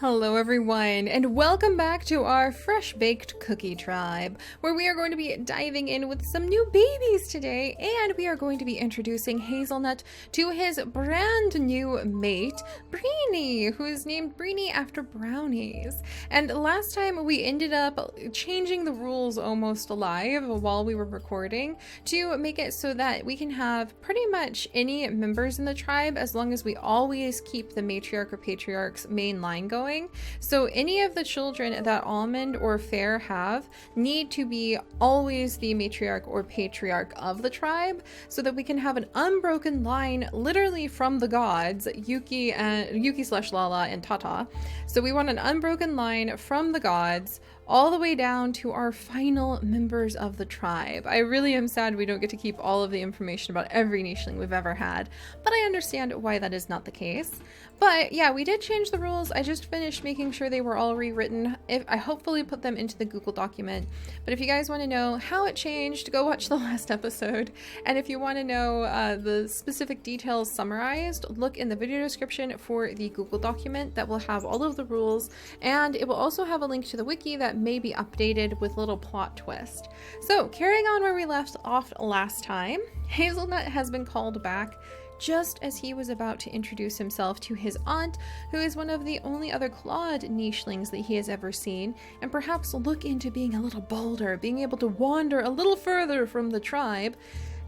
Hello everyone, and welcome back to our Fresh Baked Cookie Tribe, where we are going to be diving in with some new babies today, and we are going to be introducing Hazelnut to his brand new mate, Breenie, who is named Breenie after brownies. And last time we ended up changing the rules almost live while we were recording to make it so that we can have pretty much any members in the tribe as long as we always keep the matriarch or patriarch's main line going. So any of the children that Almond or Fair have need to be always the matriarch or patriarch of the tribe so that we can have an unbroken line literally from the gods, Yuki/Lala and Tata. So we want an unbroken line from the gods all the way down to our final members of the tribe. I really am sad we don't get to keep all of the information about every nicheling we've ever had, but I understand why that is not the case. But yeah, we did change the rules. I just finished making sure they were all rewritten. I hopefully put them into the Google document. But if you guys want to know how it changed, go watch the last episode. And if you want to know the specific details summarized, look in the video description for the Google document that will have all of the rules. And it will also have a link to the wiki that may be updated with a little plot twist. So carrying on where we left off last time, Hazelnut has been called back just as he was about to introduce himself to his aunt, who is one of the only other clawed nichelings that he has ever seen, and perhaps look into being a little bolder, being able to wander a little further from the tribe.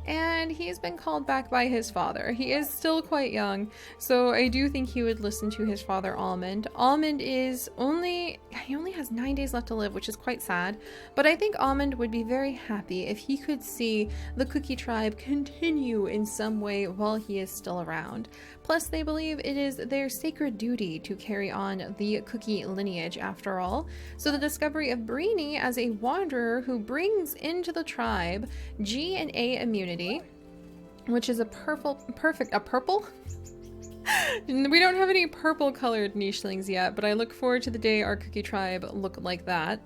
And he's been called back by his father. He is still quite young, so I do think he would listen to his father, Almond. Almond he only has 9 days left to live, which is quite sad, but I think Almond would be very happy if he could see the Cookie Tribe continue in some way while he is still around. Plus, they believe it is their sacred duty to carry on the cookie lineage after all. So the discovery of Breenie as a wanderer who brings into the tribe G and A immunity, which is a purple? We don't have any purple colored nichelings yet, but I look forward to the day our cookie tribe look like that.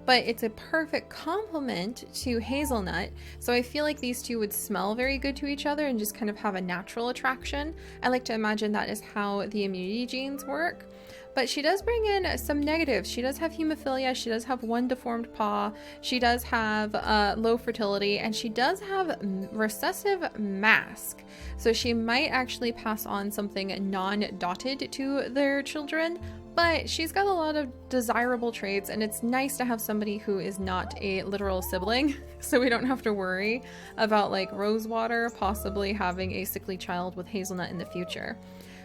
But it's a perfect complement to Hazelnut, so I feel like these two would smell very good to each other and just kind of have a natural attraction. I like to imagine that is how the immunity genes work. But she does bring in some negatives. She does have hemophilia, she does have one deformed paw, she does have low fertility, and she does have recessive mask. So she might actually pass on something non-dotted to their children, but she's got a lot of desirable traits, and it's nice to have somebody who is not a literal sibling, so we don't have to worry about like Rosewater possibly having a sickly child with Hazelnut in the future.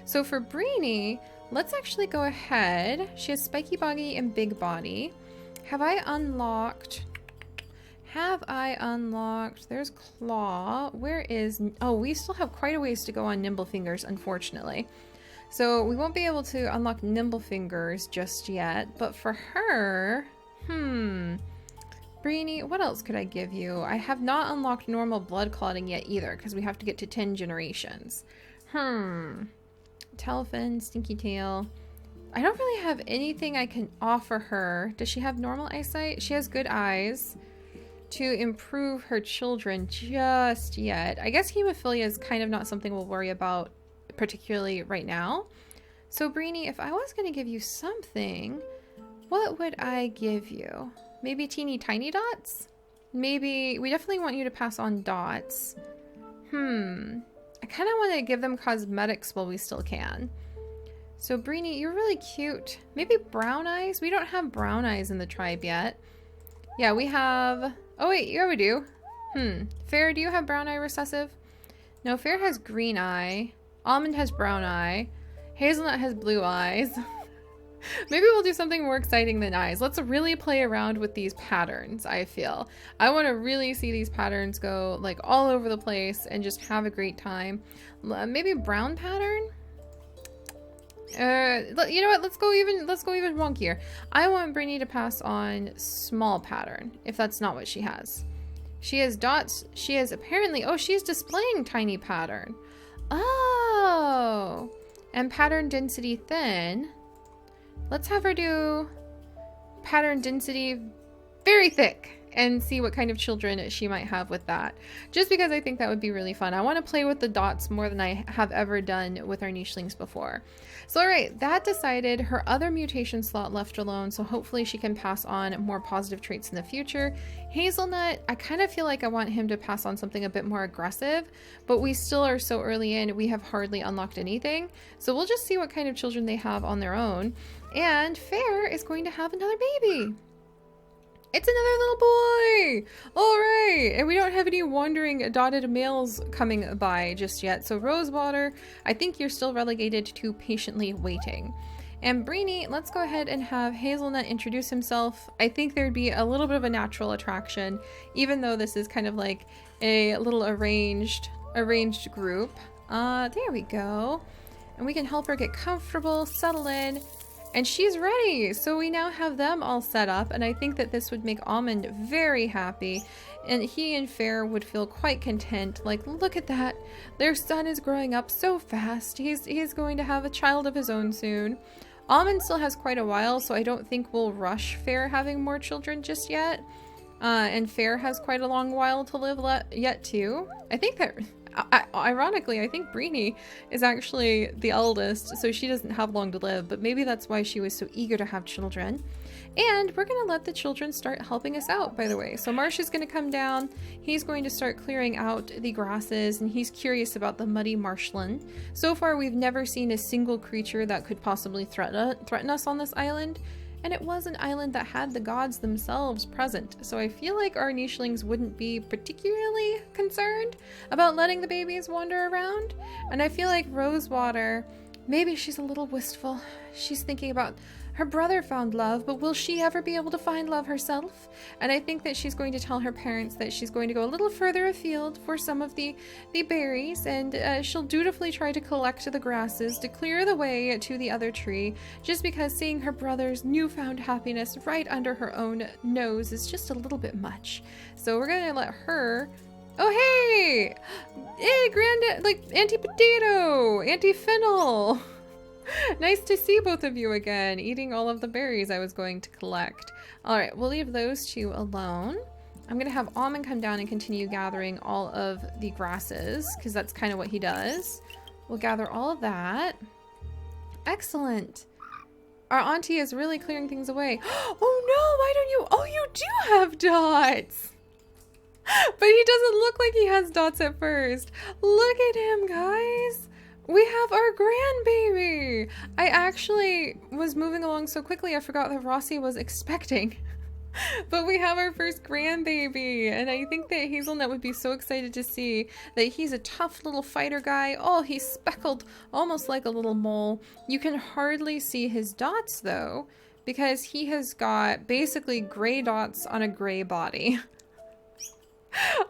So for Breenie, let's actually go ahead. She has Spiky Boggy and Big Body. Have I unlocked? There's Claw. Where is... Oh, we still have quite a ways to go on Nimble Fingers, unfortunately. So we won't be able to unlock Nimble Fingers just yet. But for her... Breenie, what else could I give you? I have not unlocked normal blood clotting yet either, because we have to get to 10 generations. Tailfin, Stinky Tail. I don't really have anything I can offer her. Does she have normal eyesight? She has good eyes to improve her children just yet. I guess hemophilia is kind of not something we'll worry about particularly right now. So Breenie, if I was going to give you something, what would I give you? Maybe teeny tiny dots? Maybe, we definitely want you to pass on dots. I kind of want to give them cosmetics while we still can. So Breenie, you're really cute. Maybe brown eyes? We don't have brown eyes in the tribe yet. Yeah, we have... Oh wait, yeah we do. Fair, do you have brown eye recessive? No, Fair has green eye. Almond has brown eye. Hazelnut has blue eyes. Maybe we'll do something more exciting than eyes. Let's really play around with these patterns, I feel. I want to really see these patterns go like all over the place and just have a great time. Maybe brown pattern? You know what? Let's go even wonkier. I want Breenie to pass on small pattern, if that's not what she has. She has dots. She has apparently... Oh, she's displaying tiny pattern. Oh! And pattern density thin. Let's have her do pattern density very thick. and see what kind of children she might have with that. Just because I think that would be really fun. I want to play with the dots more than I have ever done with our nichelings before. So all right, that decided, her other mutation slot left alone, so hopefully she can pass on more positive traits in the future. Hazelnut, I kind of feel like I want him to pass on something a bit more aggressive, but we still are so early in, we have hardly unlocked anything. So we'll just see what kind of children they have on their own. And Fair is going to have another baby. It's another little boy! All right, and we don't have any wandering dotted males coming by just yet. So Rosewater, I think you're still relegated to patiently waiting. And Breenie, let's go ahead and have Hazelnut introduce himself. I think there'd be a little bit of a natural attraction, even though this is kind of like a little arranged group. There we go. And we can help her get comfortable, settle in. And she's ready, so we now have them all set up, and I think that this would make Almond very happy, and he and Fair would feel quite content. Like, look at that, their son is growing up so fast. He's going to have a child of his own soon. Almond still has quite a while, so I don't think we'll rush Fair having more children just yet. And Fair has quite a long while to live yet too. I think that... ironically, I think Breenie is actually the eldest, so she doesn't have long to live, but maybe that's why she was so eager to have children. And we're going to let the children start helping us out, by the way. So Marsh is going to come down. He's going to start clearing out the grasses, and he's curious about the muddy marshland. So far, we've never seen a single creature that could possibly threaten us on this island. And it was an island that had the gods themselves present, so I feel like our nichelings wouldn't be particularly concerned about letting the babies wander around. And I feel like Rosewater, maybe she's a little wistful. She's thinking about her brother found love, but will she ever be able to find love herself? And I think that she's going to tell her parents that she's going to go a little further afield for some of the berries, and she'll dutifully try to collect the grasses to clear the way to the other tree, just because seeing her brother's newfound happiness right under her own nose is just a little bit much. So we're gonna let her... Oh, hey! Hey, Auntie Potato! Auntie Fennel! Nice to see both of you again, eating all of the berries I was going to collect. Alright, we'll leave those two alone. I'm going to have Almond come down and continue gathering all of the grasses, because that's kind of what he does. We'll gather all of that. Excellent. Our auntie is really clearing things away. Oh no, why don't you? Oh, you do have dots! But he doesn't look like he has dots at first. Look at him, guys! We have our grandbaby! I actually was moving along so quickly I forgot that Rossi was expecting. But we have our first grandbaby, and I think that Hazelnut would be so excited to see that he's a tough little fighter guy. Oh, he's speckled almost like a little mole. You can hardly see his dots though, because he has got basically gray dots on a gray body.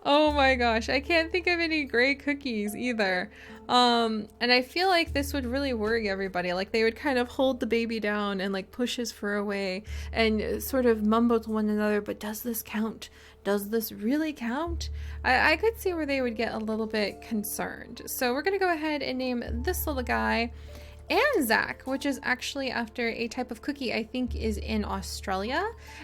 Oh my gosh, I can't think of any gray cookies either. And I feel like this would really worry everybody. Like, they would kind of hold the baby down and like push his fur away and sort of mumble to one another, but does this count? Does this really count? I could see where they would get a little bit concerned. So we're gonna go ahead and name this little guy Anzac, which is actually after a type of cookie I think is in Australia,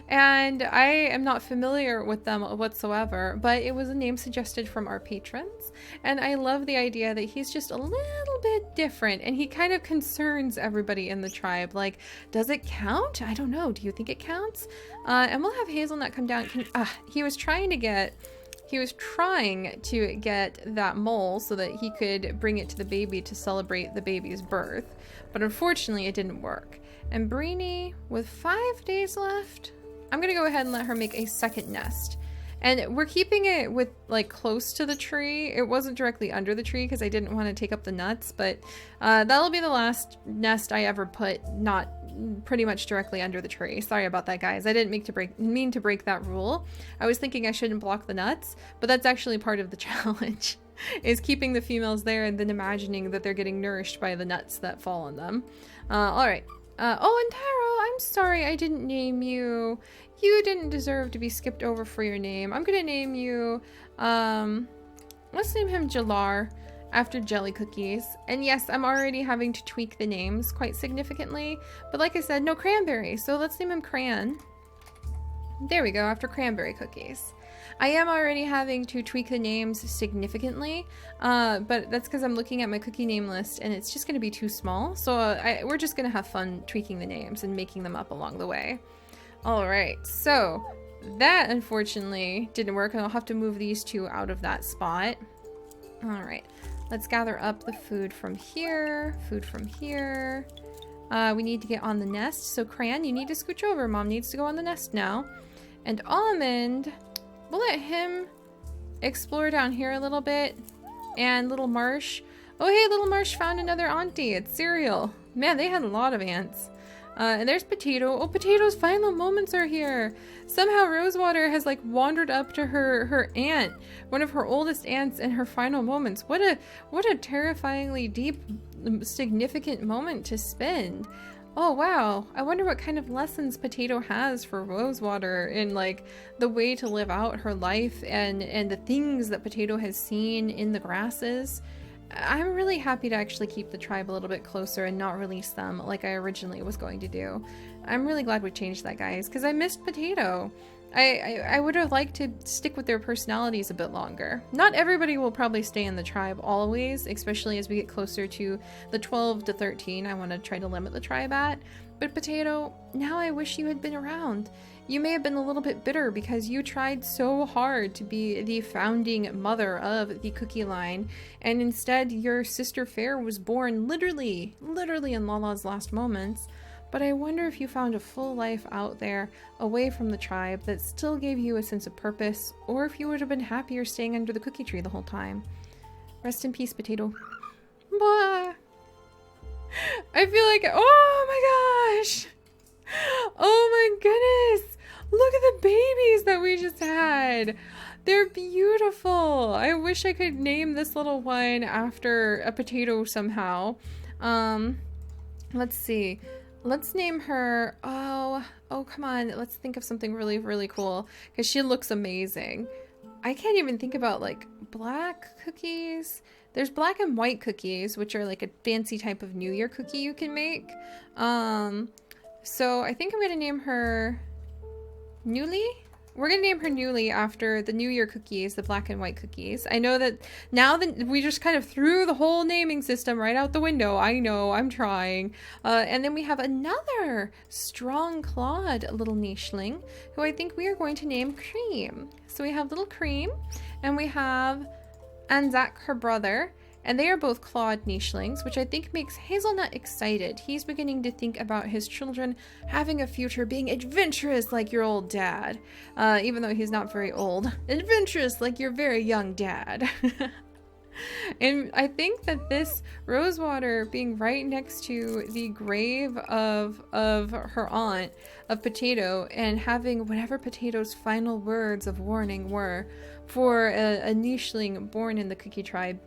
and I am not familiar with them whatsoever, but it was a name suggested from our patrons, and I love the idea that he's just a little bit different, and he kind of concerns everybody in the tribe. Like, does it count? I don't know. Do you think it counts? And we'll have Hazelnut come down. He was trying to get that mole so that he could bring it to the baby to celebrate the baby's birth, but unfortunately it didn't work. And Breenie, with 5 days left, I'm gonna go ahead and let her make a second nest. And we're keeping it with like close to the tree. It wasn't directly under the tree because I didn't want to take up the nuts, but that'll be the last nest I ever put, not pretty much directly under the tree. Sorry about that, guys. I didn't mean to break that rule. I was thinking I shouldn't block the nuts, but that's actually part of the challenge, is keeping the females there and then imagining that they're getting nourished by the nuts that fall on them. All right. Oh, and Taro, I'm sorry I didn't name you. You didn't deserve to be skipped over for your name. I'm gonna name you, let's name him Jalar, after jelly cookies. And yes, I'm already having to tweak the names quite significantly, but like I said, no cranberry, so let's name him Cran. There we go, after cranberry cookies. I am already having to tweak the names significantly, but that's because I'm looking at my cookie name list and it's just going to be too small. So we're just going to have fun tweaking the names and making them up along the way. All right, so that unfortunately didn't work, and I'll have to move these two out of that spot. All right, let's gather up the food from here, we need to get on the nest. So Cran, you need to scooch over. Mom needs to go on the nest now. And Almond, we'll let him explore down here a little bit. And Little Marsh. Oh, hey, Little Marsh found another auntie. It's Cereal. Man, they had a lot of aunts. And there's Potato. Oh, Potato's final moments are here. Somehow Rosewater has like wandered up to her aunt, one of her oldest aunts, in her final moments. What a terrifyingly deep, significant moment to spend. Oh wow, I wonder what kind of lessons Potato has for Rosewater in like the way to live out her life and the things that Potato has seen in the grasses. I'm really happy to actually keep the tribe a little bit closer and not release them like I originally was going to do. I'm really glad we changed that, guys, because I missed Potato. I would have liked to stick with their personalities a bit longer. Not everybody will probably stay in the tribe always, especially as we get closer to the 12 to 13 I want to try to limit the tribe at. But Potato, now I wish you had been around. You may have been a little bit bitter because you tried so hard to be the founding mother of the cookie line, and instead your sister Fair was born literally in Lala's last moments. But I wonder if you found a full life out there, away from the tribe, that still gave you a sense of purpose, or if you would have been happier staying under the cookie tree the whole time. Rest in peace, Potato. Blah. I feel like, oh my gosh! Oh my goodness! Look at the babies that we just had! They're beautiful! I wish I could name this little one after a potato somehow. Let's see. Let's name her, oh, come on. Let's think of something really, really cool, because she looks amazing. I can't even think about, like, black cookies. There's black and white cookies, which are, like, a fancy type of New Year cookie you can make. So I think I'm going to name her Newly? We're going to name her Newly after the New Year cookies, the black and white cookies. I know that now that we just kind of threw the whole naming system right out the window. I know, I'm trying. And then we have another strong-clawed little nicheling who I think we are going to name Cream. So we have little Cream, and we have Anzac, her brother, and they are both clawed nichelings, which I think makes Hazelnut excited. He's beginning to think about his children having a future being adventurous like your old dad. Even though he's not very old. Adventurous like your very young dad. And I think that this Rosewater being right next to the grave of her aunt, of Potato, and having whatever Potato's final words of warning were for a nicheling born in the cookie tribe,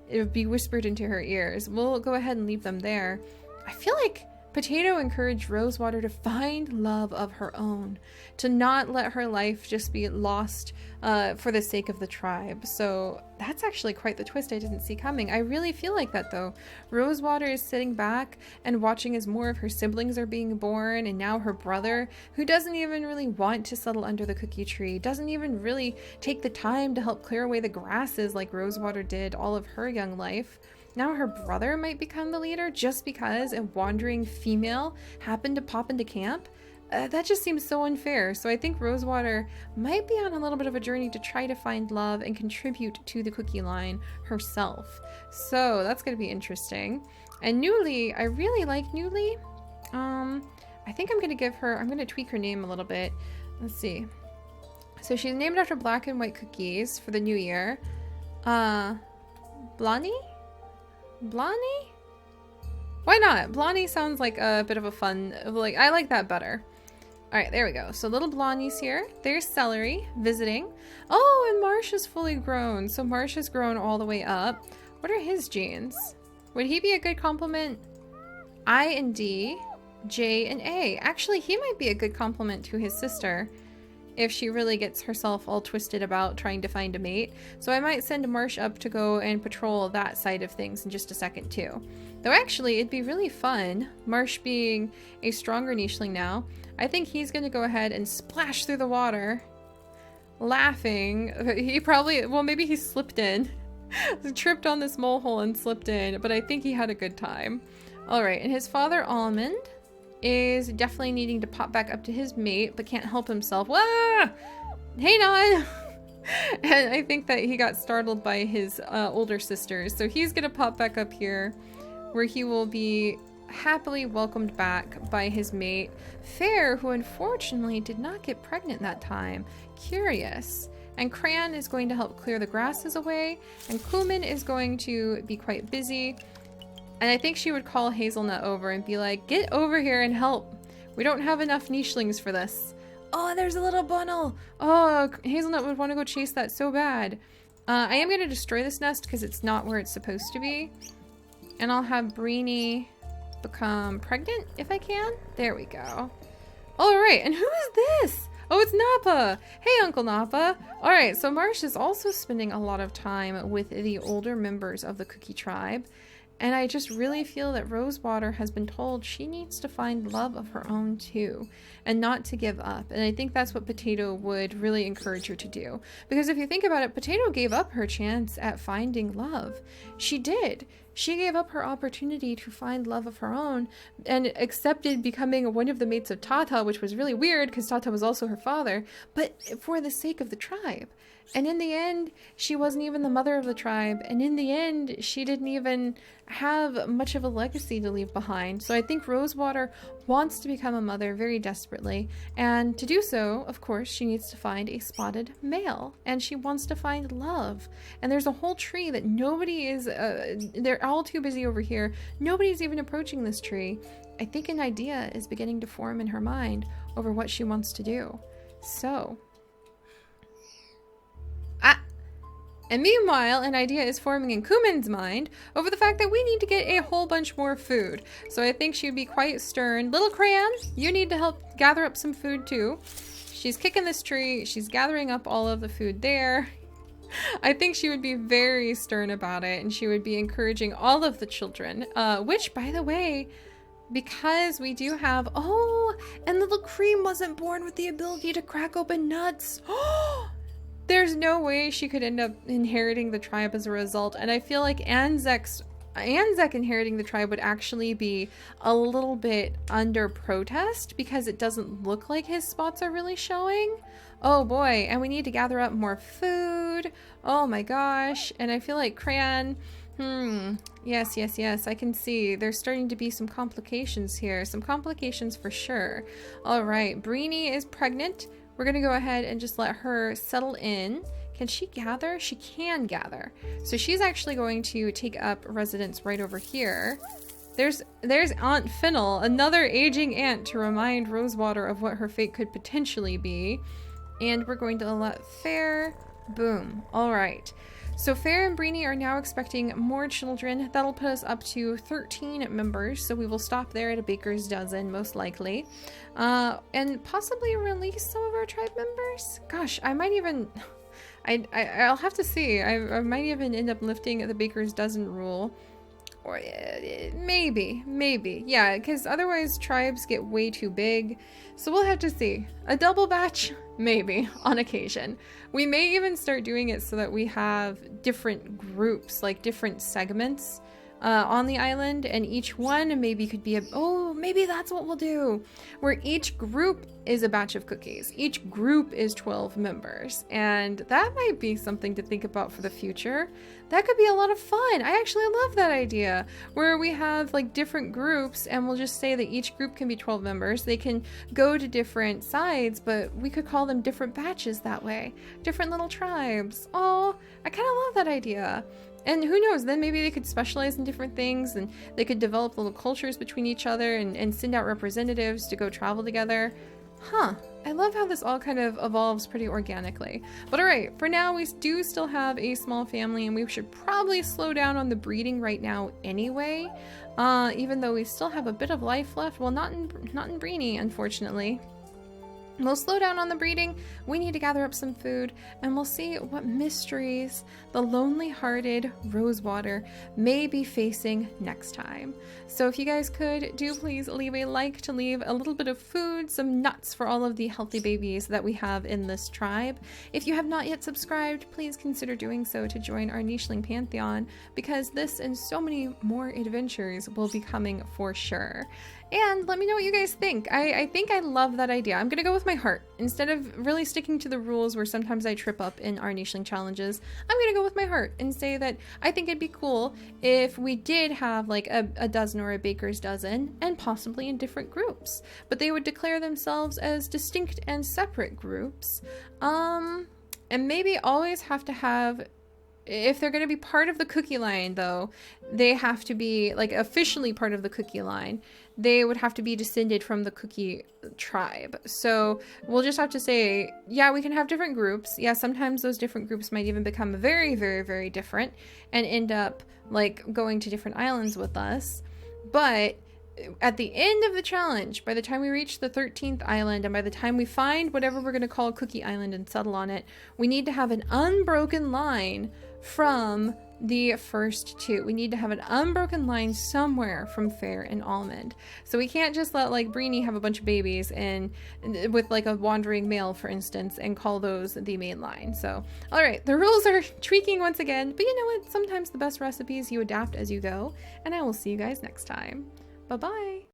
it would be whispered into her ears. We'll go ahead and leave them there. I feel like Potato encouraged Rosewater to find love of her own, to not let her life just be lost for the sake of the tribe. So that's actually quite the twist I didn't see coming. I really feel like that, though. Rosewater is sitting back and watching as more of her siblings are being born, and now her brother, who doesn't even really want to settle under the cookie tree, doesn't even really take the time to help clear away the grasses like Rosewater did all of her young life. Now her brother might become the leader just because a wandering female happened to pop into camp? That just seems so unfair. So I think Rosewater might be on a little bit of a journey to try to find love and contribute to the cookie line herself. So that's going to be interesting. And Newly, I really like Newly. I think I'm going to tweak her name a little bit. Let's see. So she's named after black and white cookies for the new year. Blondie? Blondie? Why not? Blondie sounds like a bit of a fun, like, I like that better. Alright, there we go. So little Blondie's here. There's Celery visiting. Oh, and Marsh is fully grown. So Marsh has grown all the way up. What are his genes? Would he be a good complement? I and D, J and A. Actually, he might be a good complement to his sister. if she really gets herself all twisted about trying to find a mate. So I might send Marsh up to go and patrol that side of things in just a second too. Though actually, it'd be really fun, Marsh being a stronger nicheling now, I think he's going to go ahead and splash through the water, laughing. He probably, well, maybe he slipped in. Tripped on this mole hole and slipped in, but I think he had a good time. Alright, and his father, Almond, is definitely needing to pop back up to his mate, but can't help himself. Wah! Hey, Nan! And I think that he got startled by his older sisters, so he's gonna pop back up here, where he will be happily welcomed back by his mate, Fair, who unfortunately did not get pregnant that time. Curious. And Cran is going to help clear the grasses away, and Kumin is going to be quite busy. And I think she would call Hazelnut over and be like, get over here and help. We don't have enough nichelings for this. Oh, there's a little bundle. Oh, Hazelnut would want to go chase that so bad. I am going to destroy this nest because it's not where it's supposed to be. And I'll have Breenie become pregnant if I can. There we go. All right, and who is this? Oh, it's Nappa! Hey, Uncle Nappa! Alright, so Marsh is also spending a lot of time with the older members of the Cookie Tribe, and I just really feel that Rosewater has been told she needs to find love of her own too, and not to give up. And I think that's what Potato would really encourage her to do. Because if you think about it, Potato gave up her chance at finding love. She did. She gave up her opportunity to find love of her own and accepted becoming one of the mates of Tata, which was really weird because Tata was also her father, but for the sake of the tribe. And in the end, she wasn't even the mother of the tribe. And in the end, she didn't even have much of a legacy to leave behind. So I think Rosewater wants to become a mother very desperately. And to do so, of course, she needs to find a spotted male. And she wants to find love. And there's a whole tree that nobody is, they're all too busy over here. Nobody's even approaching this tree. I think an idea is beginning to form in her mind over what she wants to do. So... And meanwhile, an idea is forming in Kumin's mind over the fact that we need to get a whole bunch more food. So I think she'd be quite stern. Little Crayon, you need to help gather up some food too. She's kicking this tree. She's gathering up all of the food there. I think she would be very stern about it, and she would be encouraging all of the children, which, by the way, because we do have... Oh, and little Cream wasn't born with the ability to crack open nuts. Oh! There's no way she could end up inheriting the tribe as a result, and I feel like Anzac inheriting the tribe would actually be a little bit under protest because it doesn't look like his spots are really showing. Oh boy, and we need to gather up more food. Oh my gosh, and I feel like Crayon... Yes, I can see. There's starting to be some complications here. Some complications for sure. Alright, Breenie is pregnant. We're going to go ahead and just let her settle in. Can she gather? She can gather. So she's actually going to take up residence right over here. There's Aunt Fennel, another aging aunt to remind Rosewater of what her fate could potentially be. And we're going to let Fair... Boom. Alright. So Fair and Breenie are now expecting more children. That'll put us up to 13 members, so we will stop there at a baker's dozen, most likely. And possibly release some of our tribe members? Gosh, I might even... I'll have to see. I might even end up lifting the baker's dozen rule. Or maybe. Yeah, because otherwise tribes get way too big. So we'll have to see. A double batch? Maybe, on occasion. We may even start doing it so that we have different groups, like different segments on the island, and each one maybe could be a... Oh, maybe that's what we'll do. Where each group is a batch of cookies. Each group is 12 members. And that might be something to think about for the future. That could be a lot of fun. I actually love that idea. Where we have like different groups, and we'll just say that each group can be 12 members. They can go to different sides, but we could call them different batches that way. Different little tribes. Oh, I kind of love that idea. And who knows, then maybe they could specialize in different things, and they could develop little cultures between each other and send out representatives to go travel together. Huh. I love how this all kind of evolves pretty organically. But alright, for now we do still have a small family, and we should probably slow down on the breeding right now anyway. Even though we still have a bit of life left. Well, not in Breenie, unfortunately. We'll slow down on the breeding, we need to gather up some food, and we'll see what mysteries the lonely-hearted Rosewater may be facing next time. So if you guys could, do please leave a like to leave a little bit of food, some nuts for all of the healthy babies that we have in this tribe. If you have not yet subscribed, please consider doing so to join our nicheling pantheon, because this and so many more adventures will be coming for sure. And let me know what you guys think. I think I love that idea. I'm gonna go with my heart. Instead of really sticking to the rules where sometimes I trip up in our nicheling challenges, I'm gonna go with my heart and say that I think it'd be cool if we did have like a dozen or a baker's dozen, and possibly in different groups. But they would declare themselves as distinct and separate groups. And maybe always have to have, if they're going to be part of the cookie line though, they have to be like officially part of the cookie line. They would have to be descended from the cookie tribe. So we'll just have to say, yeah, we can have different groups. Yeah, sometimes those different groups might even become very, very, very different and end up like going to different islands with us. But at the end of the challenge, by the time we reach the 13th island, and by the time we find whatever we're going to call Cookie Island and settle on it, we need to have an unbroken line from the first two. We need to have an unbroken line somewhere from Fair and Almond. So we can't just let like Breenie have a bunch of babies and with like a wandering male, for instance, and call those the main line. So, all right, the rules are tweaking once again, but you know what? Sometimes the best recipes you adapt as you go, and I will see you guys next time. Bye-bye.